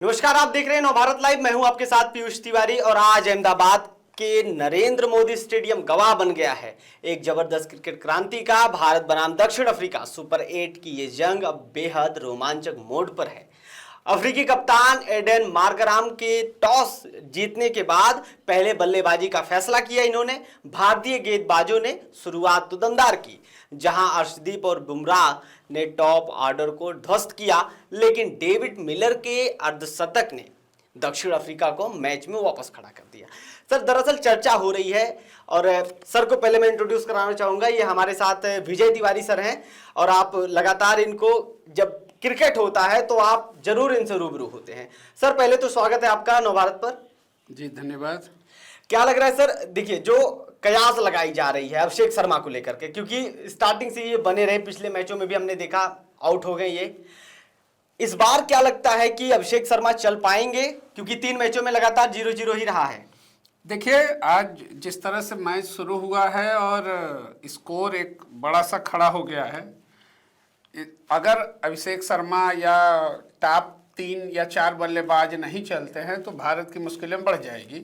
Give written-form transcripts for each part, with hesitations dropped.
नमस्कार, आप देख रहे हैं नवभारत लाइव। मैं हूं आपके साथ पीयूष तिवारी और आज अहमदाबाद के नरेंद्र मोदी स्टेडियम गवाह बन गया है एक जबरदस्त क्रिकेट क्रांति का। भारत बनाम दक्षिण अफ्रीका सुपर 8 की ये जंग अब बेहद रोमांचक मोड पर है। अफ्रीकी कप्तान एडेन मार्कराम के टॉस जीतने के बाद पहले बल्लेबाजी का फैसला किया इन्होंने। भारतीय गेंदबाजों ने शुरुआत तो दमदार की, जहां अर्शदीप और बुमराह ने टॉप ऑर्डर को ध्वस्त किया, लेकिन डेविड मिलर के अर्धशतक ने दक्षिण अफ्रीका को मैच में वापस खड़ा कर दिया। सर, दरअसल चर्चा हो रही है और सर को पहले मैं इंट्रोड्यूस कराना चाहूंगा। ये हमारे साथ विजय तिवारी सर हैं और आप लगातार इनको, जब क्रिकेट होता है तो आप जरूर इनसे रूबरू होते हैं। सर, पहले तो स्वागत है आपका नवभारत पर। जी धन्यवाद। क्या लग रहा है सर, देखिए जो कयास लगाई जा रही है अभिषेक शर्मा को लेकर के, क्योंकि स्टार्टिंग से ये बने रहे, पिछले मैचों में भी हमने देखा आउट हो गए ये, इस बार क्या लगता है कि अभिषेक शर्मा चल पाएंगे? क्योंकि 3 मैचों में लगातार 0-0 ही रहा है। देखिए, आज जिस तरह से मैच शुरू हुआ है और स्कोर एक बड़ा सा खड़ा हो गया है, अगर अभिषेक शर्मा या टॉप 3 या 4 बल्लेबाज नहीं चलते हैं तो भारत की मुश्किलें बढ़ जाएगी।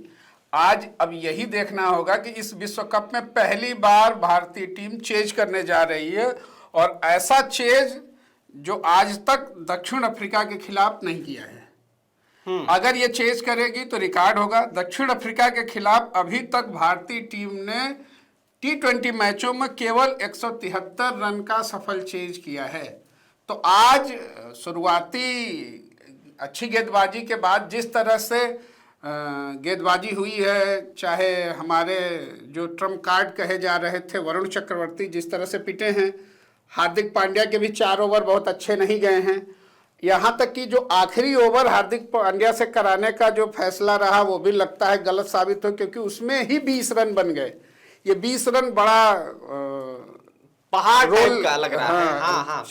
आज अब यही देखना होगा कि इस विश्व कप में पहली बार भारतीय टीम चेज करने जा रही है और ऐसा चेज जो आज तक दक्षिण अफ्रीका के खिलाफ नहीं किया है। अगर ये चेज करेगी तो रिकॉर्ड होगा। दक्षिण अफ्रीका के खिलाफ अभी तक भारतीय टीम ने T20 मैचों में केवल 173 रन का सफल चेज किया है। तो आज शुरुआती अच्छी गेंदबाजी के बाद जिस तरह से गेंदबाजी हुई है, चाहे हमारे जो ट्रम्प कार्ड कहे जा रहे थे वरुण चक्रवर्ती जिस तरह से पिटे हैं, हार्दिक पांड्या के भी 4 ओवर बहुत अच्छे नहीं गए हैं। यहाँ तक कि जो आखिरी ओवर हार्दिक पांड्या से कराने का जो फैसला रहा वो भी लगता है गलत साबित हो, क्योंकि उसमें ही 20 रन बन गए। ये 20 रन बड़ा पहाड़ रोल का लग रहा है। हाँ।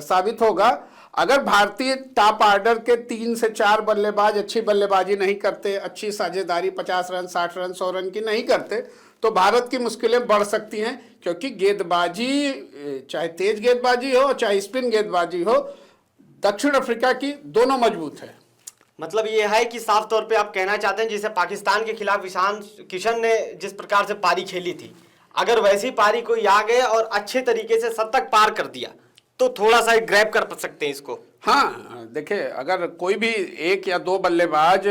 साबित होगा। अगर भारतीय टॉप ऑर्डर के 3 से 4 बल्लेबाज अच्छी बल्लेबाजी नहीं करते, अच्छी साझेदारी 50 रन 60 रन 100 रन की नहीं करते, तो भारत की मुश्किलें बढ़ सकती हैं। क्योंकि गेंदबाजी, चाहे तेज गेंदबाजी हो चाहे स्पिन गेंदबाजी हो, दक्षिण अफ्रीका की दोनों मजबूत है। मतलब ये है कि साफ तौर पे आप कहना चाहते हैं जैसे पाकिस्तान के खिलाफ ईशान किशन ने जिस प्रकार से पारी खेली थी, अगर वैसी पारी कोई आ गए और अच्छे तरीके से शतक पार कर दिया तो थोड़ा सा ग्रैब कर सकते हैं इसको। हाँ, देखिए, अगर कोई भी 1 या 2 बल्लेबाज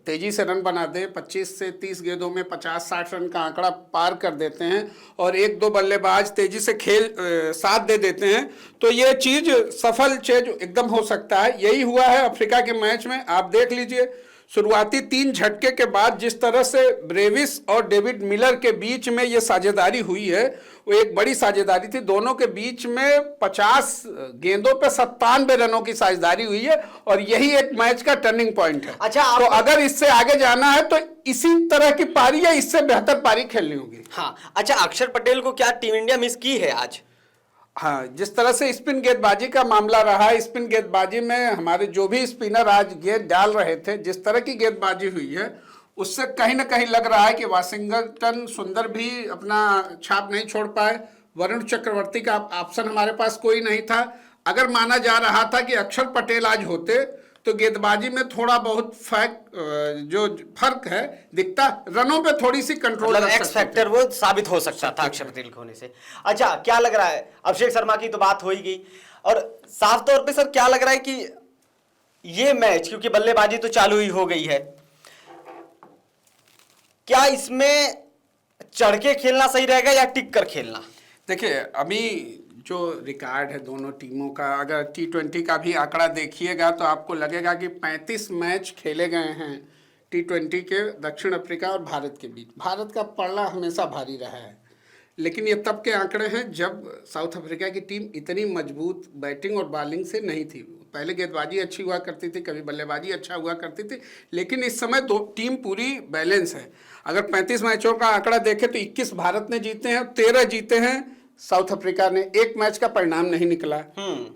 तेजी से रन बना दे, 25 से 30 गेंदों में 50-60 रन का आंकड़ा पार कर देते हैं और 1-2 बल्लेबाज तेजी से खेल साथ दे देते हैं, तो ये चीज सफल चेज एकदम हो सकता है। यही हुआ है अफ्रीका के मैच में। आप देख लीजिए, शुरुआती 3 झटके के बाद जिस तरह से ब्रेविस और डेविड मिलर के बीच में ये साझेदारी हुई है, वो एक बड़ी साझेदारी थी। दोनों के बीच में 50 गेंदों पे 97 रनों की साझेदारी हुई है और यही एक मैच का टर्निंग पॉइंट है। अच्छा, तो अगर इससे आगे जाना है तो इसी तरह की पारी या इससे बेहतर पारी खेलनी होगी। हाँ, अच्छा, अक्षर पटेल को क्या टीम इंडिया मिस की है आज? हाँ, जिस तरह से स्पिन गेंदबाजी का मामला रहा, स्पिन गेंदबाजी में हमारे जो भी स्पिनर आज गेंद डाल रहे थे, जिस तरह की गेंदबाजी हुई है, उससे कहीं ना कहीं लग रहा है कि वाशिंगटन सुंदर भी अपना छाप नहीं छोड़ पाए। वरुण चक्रवर्ती का ऑप्शन हमारे पास कोई नहीं था। अगर माना जा रहा था कि अक्षर पटेल आज होते तो गेंदबाजी में थोड़ा बहुत जो फर्क है दिखता, रनों पे थोड़ी सी कंट्रोल, मतलब एक्स फैक्टर वो साबित हो सकता था अक्षर पटेल के होने से। अच्छा, क्या लग रहा है, अभिषेक शर्मा की तो बात हो ही गई, और साफ तौर पे सर क्या लग रहा है कि ये मैच, क्योंकि बल्लेबाजी तो चालू ही हो गई है, क्या इसमें चढ़ के खेलना सही रहेगा या टिक कर खेलना? देखिए, अभी जो रिकॉर्ड है दोनों टीमों का, अगर T20 का भी आंकड़ा देखिएगा तो आपको लगेगा कि 35 मैच खेले गए हैं T20 के दक्षिण अफ्रीका और भारत के बीच। भारत का पलड़ा हमेशा भारी रहा है, लेकिन ये तब के आंकड़े हैं जब साउथ अफ्रीका की टीम इतनी मजबूत बैटिंग और बॉलिंग से नहीं थी। पहले गेंदबाजी अच्छी हुआ करती थी, कभी बल्लेबाजी अच्छा हुआ करती थी, लेकिन इस समय टीम पूरी बैलेंस है। अगर 35 मैचों का आंकड़ा देखें तो 21 भारत ने जीते हैं, 13 जीते हैं साउथ अफ्रीका ने। एक मैच का परिणाम नहीं निकला।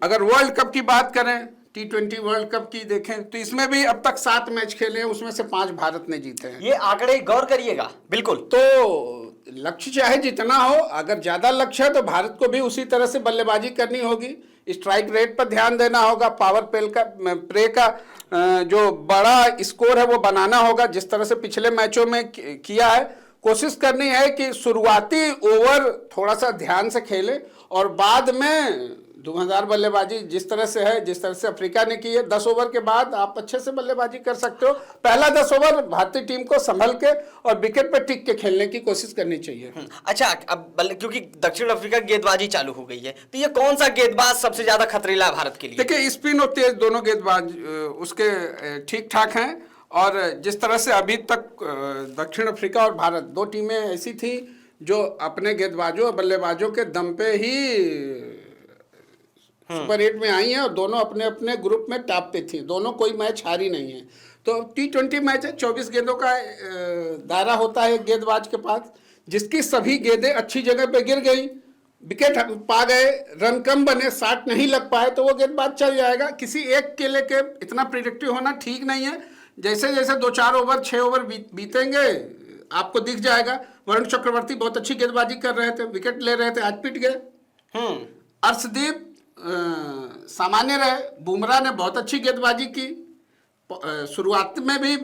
अगर वर्ल्ड कप की बात करें, T20 वर्ल्ड कप की देखें तो इसमें भी अब तक 7 मैच खेले हैं, उसमें से 5 भारत ने जीते हैं। ये आंकड़े गौर करिएगा। बिल्कुल। तो लक्ष्य चाहे जितना हो, अगर ज्यादा लक्ष्य है तो भारत को भी उसी तरह से बल्लेबाजी करनी होगी। स्ट्राइक रेट पर ध्यान देना होगा, पावर प्ले का जो बड़ा स्कोर है वो बनाना होगा, जिस तरह से पिछले मैचों में किया है। कोशिश करनी है कि शुरुआती ओवर थोड़ा सा ध्यान से खेले और बाद में 2000 बल्लेबाजी जिस तरह से है, जिस तरह से अफ्रीका ने की है, 10 ओवर के बाद आप अच्छे से बल्लेबाजी कर सकते हो। पहला 10 ओवर भारतीय टीम को संभल के और विकेट पर टिक के खेलने की कोशिश करनी चाहिए। अच्छा, अब क्योंकि दक्षिण अफ्रीका की गेंदबाजी चालू हो गई है, तो ये कौन सा गेंदबाज सबसे ज्यादा खतरीला है भारत के लिए? देखिए, स्पिन और तेज दोनों गेंदबाज उसके ठीक ठाक हैं, और जिस तरह से अभी तक दक्षिण अफ्रीका और भारत दो टीमें ऐसी थी जो अपने गेंदबाजों और बल्लेबाजों के दम पे ही सुपर 8 में आई हैं, और दोनों अपने अपने ग्रुप में टॉप पे थी। दोनों कोई मैच हारी नहीं है। तो T20 मैच है, 24 गेंदों का दायरा होता है एक गेंदबाज के पास, जिसकी सभी गेंदें अच्छी जगह पे गिर गई, विकेट पा गए, रन कम बने, 60 नहीं लग पाए, तो वो गेंदबाज चल जाएगा। किसी एक के लेके इतना प्रिडिक्टिव होना ठीक नहीं है। जैसे जैसे 2-4 ओवर 6 ओवर बीतेंगे आपको दिख जाएगा। वरुण चक्रवर्ती बहुत अच्छी गेंदबाजी कर रहे थे, विकेट ले रहे थे, आज पिट गए। अर्शदीप सामान्य रहे। बुमराह ने बहुत अच्छी गेंदबाजी की, शुरुआत में भी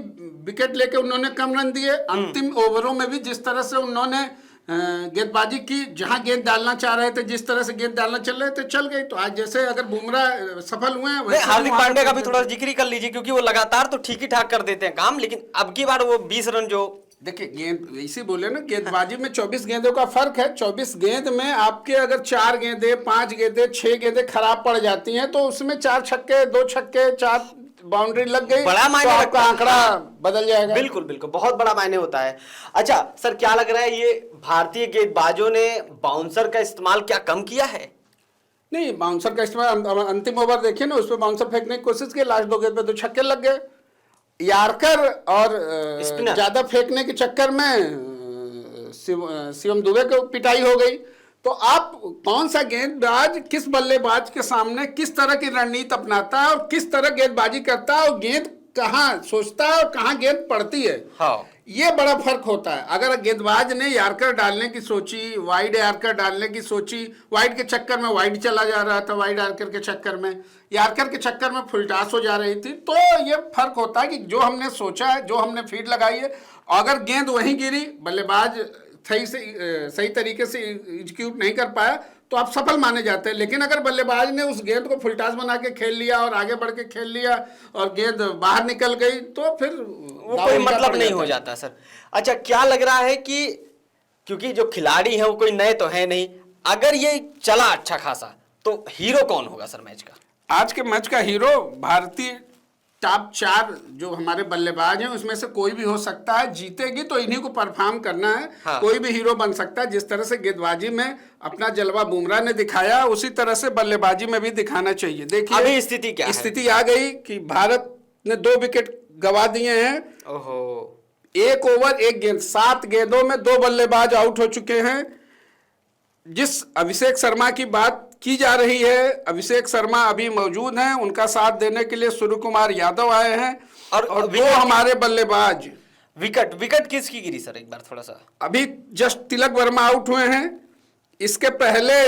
विकेट लेके उन्होंने कम रन दिए, अंतिम ओवरों में भी जिस तरह से उन्होंने गेंदबाजी की, जहां गेंद डालना चाह रहे थे, जिस तरह से गेंद डालना चल रहे थे, चल गई। तो आज जैसे अगर बुमराह सफल हुए हैं, हार्दिक पांड्या का भी थोड़ा जिक्र कर लीजिए, क्योंकि वो लगातार तो ठीक ही ठाक कर देते हैं काम, लेकिन अब की बार वो 20 रन जो देखिए, गेंद इसी बोले ना, गेंदबाजी में 24 गेंदों का फर्क है। 24 गेंद में आपके अगर 4 गेंदें, 5 गेंदें, 6 गेंदें खराब पड़ जाती हैं, तो उसमें 4 छक्के, 2 छक्के, 4 बाउंड्री लग गई, बड़ा मायने तो आपका आंकड़ा बदल जाएगा। बिल्कुल बिल्कुल, बहुत बड़ा मायने होता है। अच्छा सर, क्या लग रहा है, ये भारतीय गेंदबाजों ने बाउंसर का इस्तेमाल क्या कम किया है? नहीं, बाउंसर का इस्तेमाल, अंतिम ओवर देखिए ना, उसमें बाउंसर फेंकने की कोशिश की, लास्ट 2 गेंद पे 2 छक्के लग गए। यार्कर और ज्यादा फेंकने के चक्कर में शिवम दुबे को पिटाई हो गई। तो आप कौन सा गेंदबाज किस बल्लेबाज के सामने किस तरह की रणनीति अपनाता है और किस तरह गेंदबाजी करता है, और गेंद कहाँ सोचता है और कहाँ गेंद पड़ती है, हाँ, ये बड़ा फर्क होता है। अगर गेंदबाज ने यार्कर डालने की सोची, वाइड यार्कर डालने की सोची, वाइड के चक्कर में वाइड चला जा रहा था, वाइड यार्कर के चक्कर में, यार्कर के चक्कर में फुल टॉस हो जा रही थी, तो ये फर्क होता है कि जो हमने सोचा है, जो हमने फीड लगाई है, अगर गेंद वहीं गिरी, बल्लेबाज सही तरीके से एग्जीक्यूट नहीं कर पाया, तो आप सफल माने जाते हैं। लेकिन अगर बल्लेबाज ने उस गेंद को फुलटास बना के खेल लिया और आगे बढ़ के खेल लिया और गेंद बाहर निकल गई, तो फिर वो कोई मतलब नहीं हो जाता सर। अच्छा, क्या लग रहा है कि क्योंकि जो खिलाड़ी हैं वो कोई नए तो है नहीं, अगर ये चला अच्छा खासा, तो हीरो कौन होगा सर मैच का? आज के मैच का हीरो भारतीय टॉप 4 जो हमारे बल्लेबाज हैं, उसमें से कोई भी हो सकता है। जीतेगी तो इन्हीं को परफॉर्म करना है। हाँ। कोई भी हीरो बन सकता है। जिस तरह से गेंदबाजी में अपना जलवा बुमराह ने दिखाया, उसी तरह से बल्लेबाजी में भी दिखाना चाहिए। देखिए अभी स्थिति क्या है? स्थिति आ गई कि भारत ने 2 विकेट गवा दिए हैं। ओहो, 1 ओवर 1 गेंद, 7 गेंदों में 2 बल्लेबाज आउट हो चुके हैं। जिस अभिषेक शर्मा की बात की जा रही है, अभिषेक शर्मा अभी मौजूद हैं, उनका साथ देने के लिए सूर्य कुमार यादव आए हैं, और 2 हमारे बल्लेबाज। विकेट किसकी गिरी सर, एक बार थोड़ा सा? अभी जस्ट तिलक वर्मा आउट हुए हैं। इसके पहले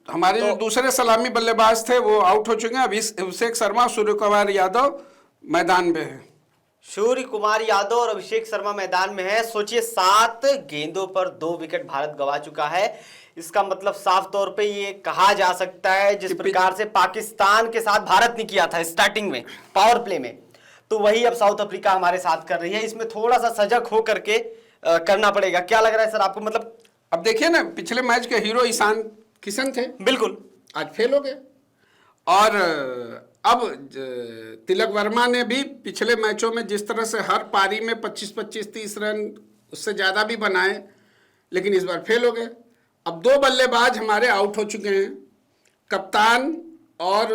हमारे जो दूसरे सलामी बल्लेबाज थे वो आउट हो चुके हैं। अभी अभिषेक शर्मा, सूर्य कुमार यादव मैदान में है। सूर्य कुमार यादव और अभिषेक शर्मा मैदान में है। सोचिए, 7 गेंदों पर 2 विकेट भारत गवा चुका है। इसका मतलब साफ तौर पे ये कहा जा सकता है, जिस प्रकार से पाकिस्तान के साथ भारत ने किया था स्टार्टिंग में पावर प्ले में, तो वही अब साउथ अफ्रीका हमारे साथ कर रही है। इसमें थोड़ा सा सजग हो करके करना पड़ेगा। क्या लग रहा है सर आपको? मतलब अब देखिए ना, पिछले मैच के हीरो ईशान किशन थे, बिल्कुल आज फेल हो गए। और अब तिलक वर्मा ने भी पिछले मैचों में जिस तरह से हर पारी में 25-25, 30 रन उससे ज़्यादा भी बनाए, लेकिन इस बार फेल हो गए। अब 2 बल्लेबाज हमारे आउट हो चुके हैं, कप्तान और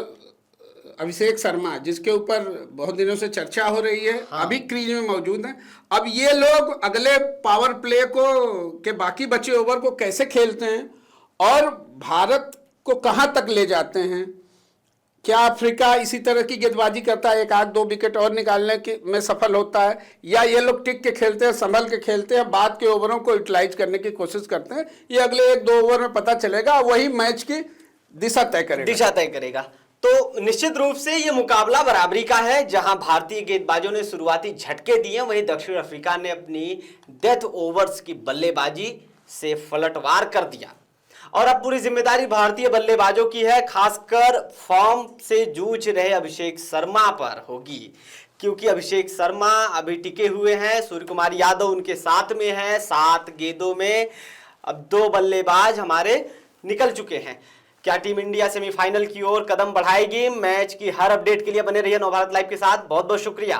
अभिषेक शर्मा, जिसके ऊपर बहुत दिनों से चर्चा हो रही है। हाँ। अभी क्रीज में मौजूद हैं। अब ये लोग अगले पावर प्ले के बाकी बचे ओवर को कैसे खेलते हैं और भारत को कहाँ तक ले जाते हैं। क्या अफ्रीका इसी तरह की गेंदबाजी करता है, 1-2 विकेट और निकालने के में सफल होता है, या ये लोग टिक के खेलते हैं, संभल के खेलते हैं, बाद के ओवरों को यूटिलाइज करने की कोशिश करते हैं? ये अगले 1-2 ओवर में पता चलेगा। वही मैच की दिशा तय करेगा। दिशा तय करेगा। तो निश्चित रूप से ये मुकाबला बराबरी का है, जहां भारतीय गेंदबाजों ने शुरुआती झटके दिए, वहीं दक्षिण अफ्रीका ने अपनी डेथ ओवर्स की बल्लेबाजी से पलटवार कर दिया। और अब पूरी जिम्मेदारी भारतीय बल्लेबाजों की है, खासकर फॉर्म से जूझ रहे अभिषेक शर्मा पर होगी, क्योंकि अभिषेक शर्मा अभी टिके हुए हैं, सूर्य कुमार यादव उनके साथ में है। 7 गेंदों में अब 2 बल्लेबाज हमारे निकल चुके हैं। क्या टीम इंडिया सेमीफाइनल की ओर कदम बढ़ाएगी? मैच की हर अपडेट के लिए बने रहिए नवभारत लाइव के साथ। बहुत बहुत शुक्रिया।